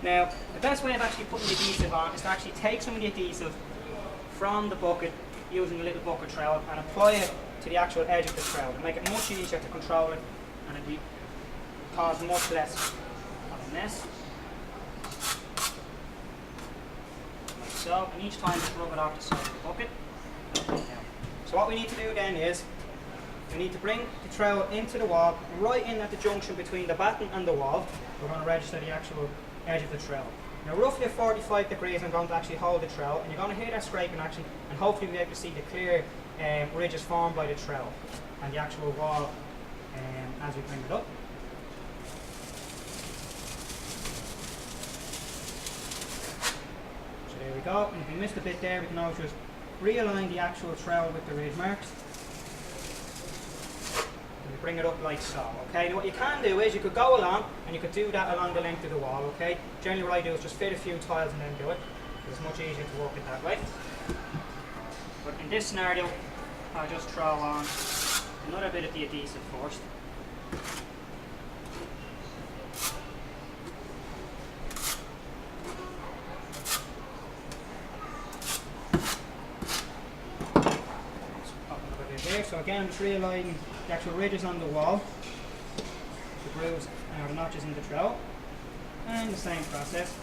Now, the best way of actually putting the adhesive on is to actually take some of the adhesive from the bucket using a little bucket trowel and apply it to the actual edge of the trowel and make it much easier to control it, and it will cause much less of a mess. Like so, and each time just rub it off the side of the bucket. So what we need to do then is we need to bring the trowel into the wall, right in at the junction between the batten and the wall. We're going to register the actual edge of the trowel. Now roughly at 45 degrees I'm going to actually hold the trowel, and you're going to hear that scraping action, and hopefully be able to see the clear ridges formed by the trowel and the actual wall as we bring it up. So there we go, and if we missed a bit there we can always just realign the actual trowel with the ridge marks. Bring it up like so, okay? Now what you can do is you could go along and you could do that along the length of the wall, okay? Generally what I do is just fit a few tiles and then do it. It's much easier to work it that way. But in this scenario, I'll just throw on another bit of the adhesive first. So again, I'm just realigning the actual ridges on the wall, the grooves and the notches in the trowel, and the same process.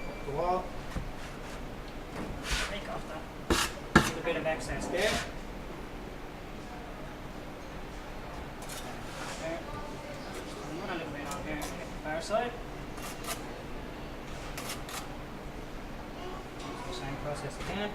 Up the wall, take off that little bit of excess there. Another little bit on here on the far side. The same process again.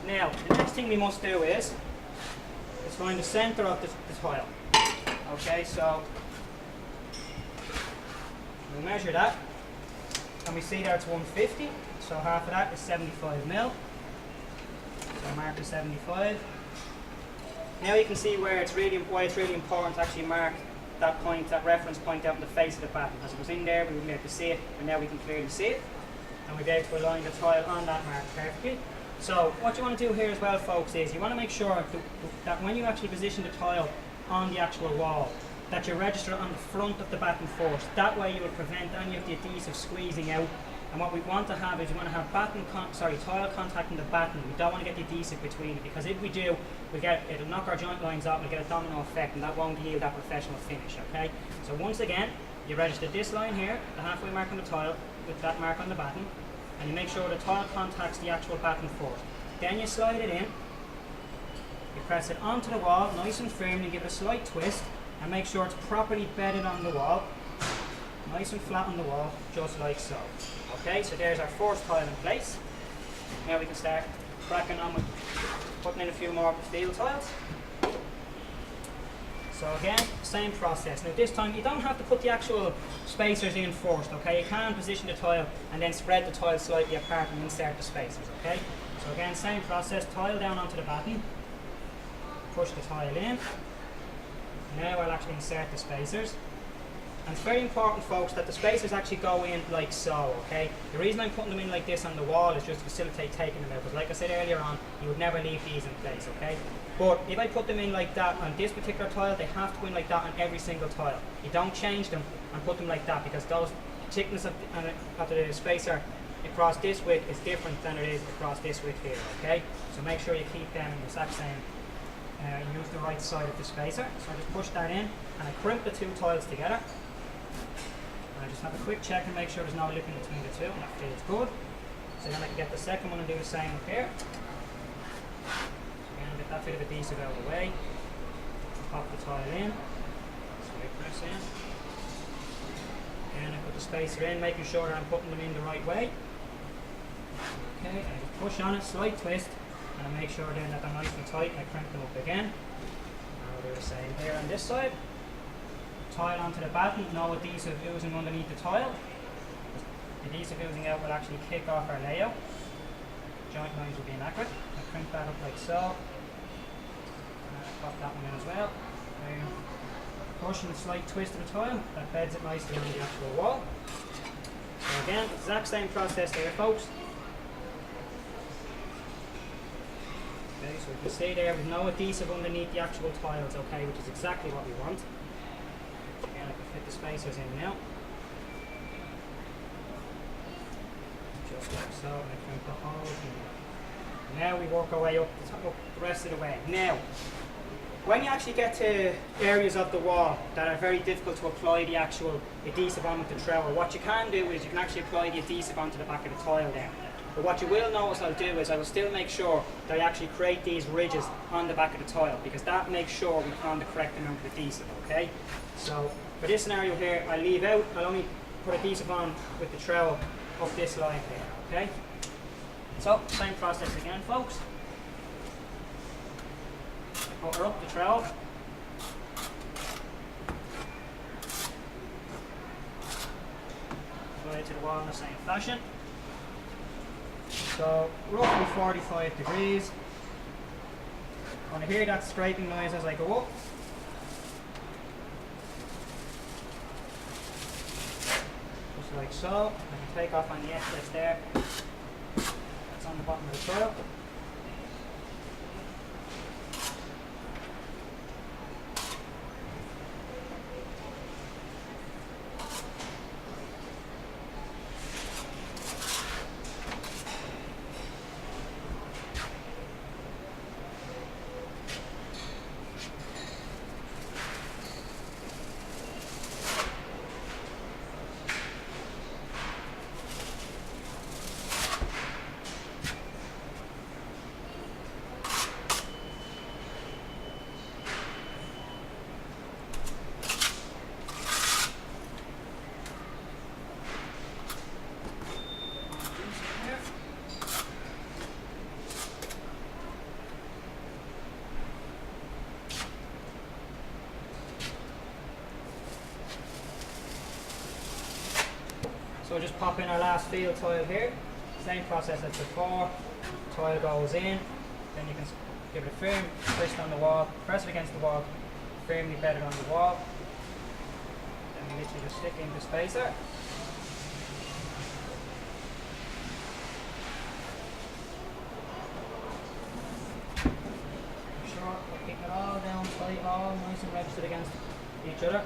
Now, the next thing we must do is find the centre of the tile. Okay, so we measure that, and we see there it's 150, so half of that is 75 mil. So mark the 75. Now you can see why it's really important to actually mark that point, that reference point out in the face of the batten. As it was in there, we wouldn't be able to see it, and now we can clearly see it. And we'll be able to align the tile on that mark perfectly. So what you want to do here as well, folks, is you want to make sure that when you actually position the tile on the actual wall, that you register on the front of the batten first. That way you will prevent any of the adhesive squeezing out. And what we want to have is we want to have tile contact in the batten. We don't want to get the adhesive between it, because if we do, it'll knock our joint lines out and we'll get a domino effect, and that won't yield that professional finish. Okay. So once again, you register this line here, the halfway mark on the tile, with that mark on the batten. And you make sure the tile contacts the actual batten first. Then you slide it in, you press it onto the wall nice and firmly, give it a slight twist, and make sure it's properly bedded on the wall, nice and flat on the wall, just like so. Okay, so there's our first tile in place. Now we can start cracking on with putting in a few more field tiles. So again, same process. Now this time you don't have to put the actual spacers in first, okay? You can position the tile and then spread the tile slightly apart and insert the spacers, okay? So again, same process, tile down onto the batten, push the tile in. Now I'll actually insert the spacers. And it's very important, folks, that the spacers actually go in like so, okay? The reason I'm putting them in like this on the wall is just to facilitate taking them out, because like I said earlier on, you would never leave these in place, okay? But if I put them in like that on this particular tile, they have to go in like that on every single tile. You don't change them and put them like that, because those thickness of the spacer across this width is different than it is across this width here, okay? So make sure you keep them in the exact same, use the right side of the spacer. So I just push that in and I crimp the two tiles together. I just have a quick check and make sure there's no lip in between the two, and that feels good. So then I can get the second one and do the same up here. So again, get that bit of adhesive out of the way. Pop the tile in. So I press in. And I put the spacer in, making sure that I'm putting them in the right way. Okay, and I just push on it, slight twist, and I make sure then that they're nice and tight, and I crimp them up again. And I'll do the same here on this side. Tile onto the batten, no adhesive oozing underneath the tile. Just adhesive oozing out will actually kick off our layout. Joint lines will be inaccurate. I'll crimp that up like so. Pop that one in as well. Push and a slight twist of the tile, that beds it nicely on the actual wall. So again, exact same process there, folks. Okay, so you can see there with no adhesive underneath the actual tiles, okay, which is exactly what we want. Again, I can fit the spacers in now. Just like so, and I can put all in. Now we work our way up the rest of the way. Now, when you actually get to areas of the wall that are very difficult to apply the actual adhesive on with the trowel, what you can do is you can actually apply the adhesive onto the back of the tile there. But what you will notice I'll do is I will still make sure that I actually create these ridges on the back of the tile, because that makes sure we put on the correct amount of adhesive, okay? So for this scenario here, I leave out, I'll only put adhesive on with the trowel up this line here, okay? So, same process again, folks. Butter up the trowel. Apply it to the wall in the same fashion. So, roughly 45 degrees. I want to hear that scraping noise as I go up. Just like so. I can take off on the excess there. That's on the bottom of the tile. So just pop in our last field tile here. Same process as before. Tile goes in, then you can give it a firm twist on the wall, press it against the wall, firmly bed it on the wall. Then we literally just stick in the spacer. Sure, we'll kick it all down tight, all nice and registered against each other.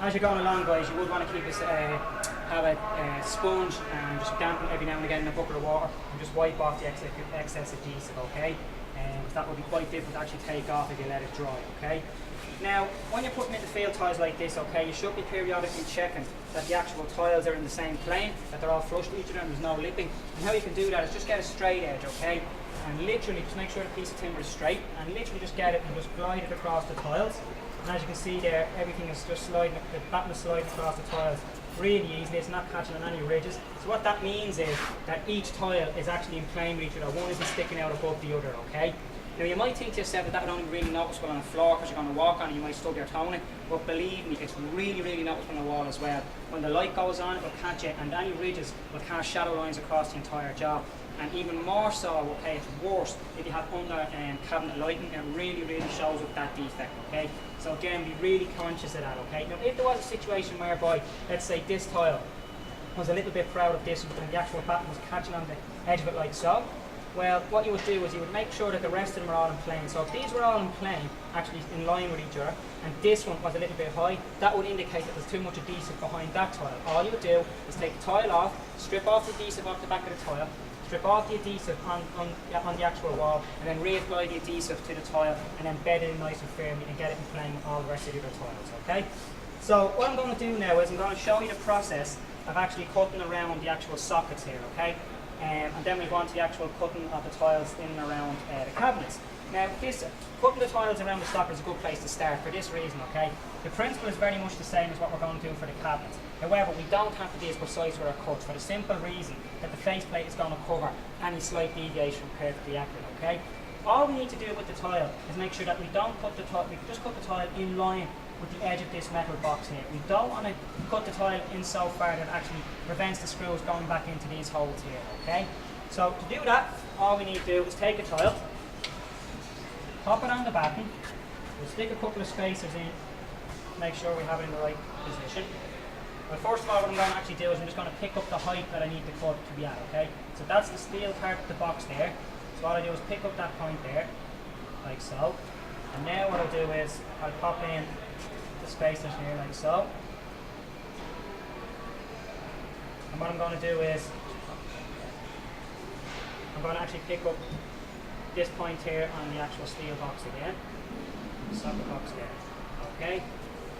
As you're going along, guys, you would want to keep have a sponge and just dampen every now and again in a bucket of water and just wipe off the excess adhesive, okay? Because that would be quite difficult to actually take off if you let it dry, okay? Now, when you're putting in the field tiles like this, okay, you should be periodically checking that the actual tiles are in the same plane, that they're all flush to each other and there's no lipping. And how you can do that is just get a straight edge, okay? And literally just make sure the piece of timber is straight and literally just get it and just glide it across the tiles. And as you can see there, everything is just sliding, the batten is sliding across the tiles really easily. It's not catching on any ridges. So what that means is that each tile is actually in plane with each other. One isn't sticking out above the other, okay? Now you might think to yourself that would only be really noticeable on the floor because you're going to walk on it, you might stub your toe in it. But believe me, it's really, really noticeable on the wall as well. When the light goes on, it will catch it, and any ridges will cast shadow lines across the entire job. And even more so, okay, it's worse if you have under cabinet lighting. It really, really shows up that defect, okay? So again, be really conscious of that, okay? Now, if there was a situation whereby, let's say this tile was a little bit proud of this and the actual batten was catching on the edge of it like so, well, what you would do is you would make sure that the rest of them are all in plane. So if these were all in plane, actually in line with each other, and this one was a little bit high, that would indicate that there's too much adhesive behind that tile. All you would do is take the tile off, strip off the adhesive off the back of the tile, strip off the adhesive on the actual wall, and then reapply the adhesive to the tile, and then bed it in nice and firmly and get it in plane with all the rest of the other tiles, okay? So what I'm going to do now is I'm going to show you the process of actually cutting around the actual sockets here, okay? and then we go on to the actual cutting of the tiles in and around the cabinets. Now, cutting the tiles around the socket is a good place to start for this reason, okay? The principle is very much the same as what we're going to do for the cabinets. However, we don't have to be as precise with our cuts for the simple reason that the faceplate is going to cover any slight deviation perfectly accurate, okay? All we need to do with the tile is make sure that we don't cut the tile, we just cut the tile in line with the edge of this metal box here. We don't want to cut the tile in so far that it actually prevents the screws going back into these holes here, okay? So to do that, all we need to do is take a tile, pop it on the backing, we'll stick a couple of spacers in, make sure we have it in the right position. Well, first of all, what I'm going to actually do is I'm just going to pick up the height that I need the cut to be at, okay? So that's the steel part of the box there. So all I do is pick up that point there, like so. And now what I'll do is I'll pop in the spacers here, like so. And what I'm going to do is I'm going to actually pick up this point here on the actual steel box again, the socket box there, okay?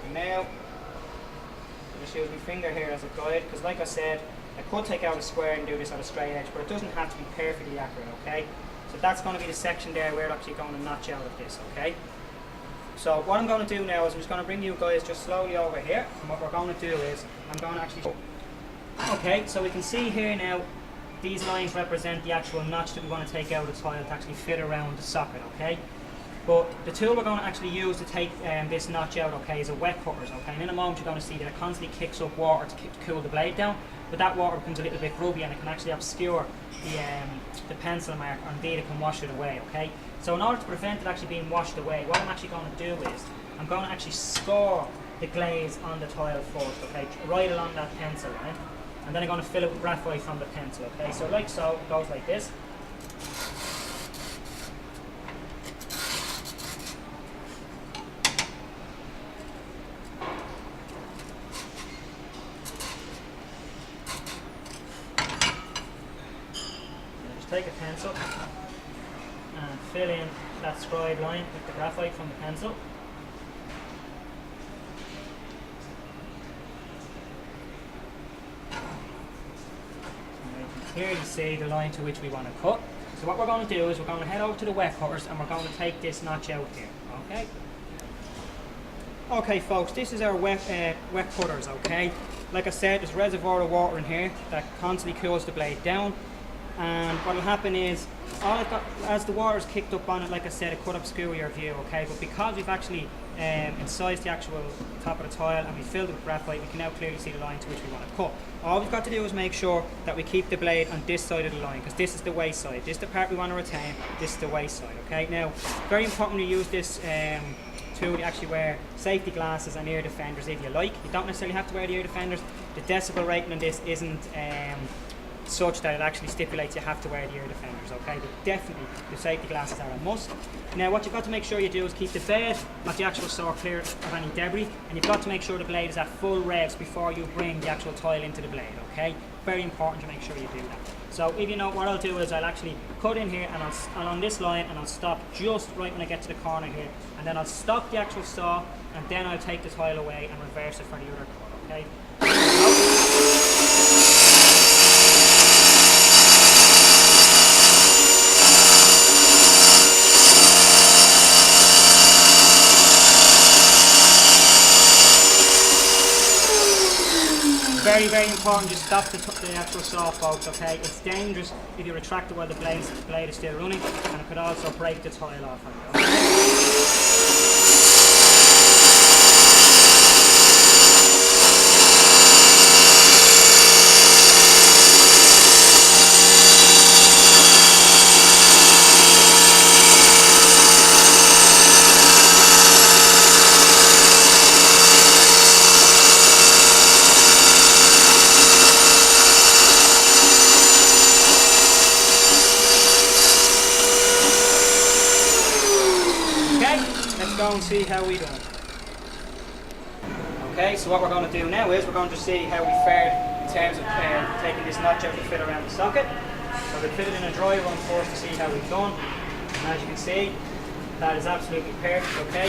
And now I'm just use my finger here as a guide, because like I said, I could take out a square and do this on a straight edge, but it doesn't have to be perfectly accurate, okay? So that's going to be the section there where we're actually going to notch out of this, okay? So what I'm going to do now is I'm just going to bring you guys just slowly over here, and what we're going to do is I'm going to actually... Okay, so we can see here now these lines represent the actual notch that we want to take out of the tile to actually fit around the socket, okay? But the tool we're going to actually use to take this notch out, okay, is a wet cutters, okay? And in a moment you're going to see that it constantly kicks up water to cool the blade down, but that water becomes a little bit grubby and it can actually obscure the pencil mark, or indeed it can wash it away, okay? So in order to prevent it actually being washed away, what I'm actually going to do is I'm going to actually score the glaze on the tile first, okay, right along that pencil line. And then I'm going to fill it with graphite from the pencil, okay? So like so, it goes like this. Just take a pencil and fill in that scribe line with the graphite from the pencil. Here you see the line to which we want to cut. So what we're going to do is we're going to head over to the wet cutters and we're going to take this notch out here, okay? Okay folks, this is our wet cutters, okay? Like I said, there's a reservoir of water in here that constantly cools the blade down. And what will happen is, as the water is kicked up on it, like I said, it could obscure your view, okay? But because we've actually incised the actual top of the tile and we filled it with graphite, we can now clearly see the line to which we want to cut. All we've got to do is make sure that we keep the blade on this side of the line, because this is the waste side. This is the part we want to retain, this is the waste side, okay? Now, very important to use this tool to actually wear safety glasses and ear defenders if you like. You don't necessarily have to wear the ear defenders. The decibel rating on this isn't such that it actually stipulates you have to wear the ear defenders, okay? But definitely the safety glasses are a must. Now what you've got to make sure you do is keep the bed, not the actual saw, clear of any debris, and you've got to make sure the blade is at full revs before you bring the actual tile into the blade, okay? Very important to make sure you do that. So if you know, what I'll do is I'll actually cut in here and I'll on this line and I'll stop just right when I get to the corner here, and then I'll stop the actual saw and then I'll take the tile away and reverse it for the other cut, okay? Very, very important, just stop the actual saw, folks, okay? It's dangerous if you retract it while the blade is still running, and it could also break the tile off on you, okay? Let's go and see how we done. Okay, so what we're going to do now is we're going to see how we fared in terms of taking this notch out to fit around the socket. So we'll fit it in a dry run first to see how we've done. And as you can see, that is absolutely perfect, okay?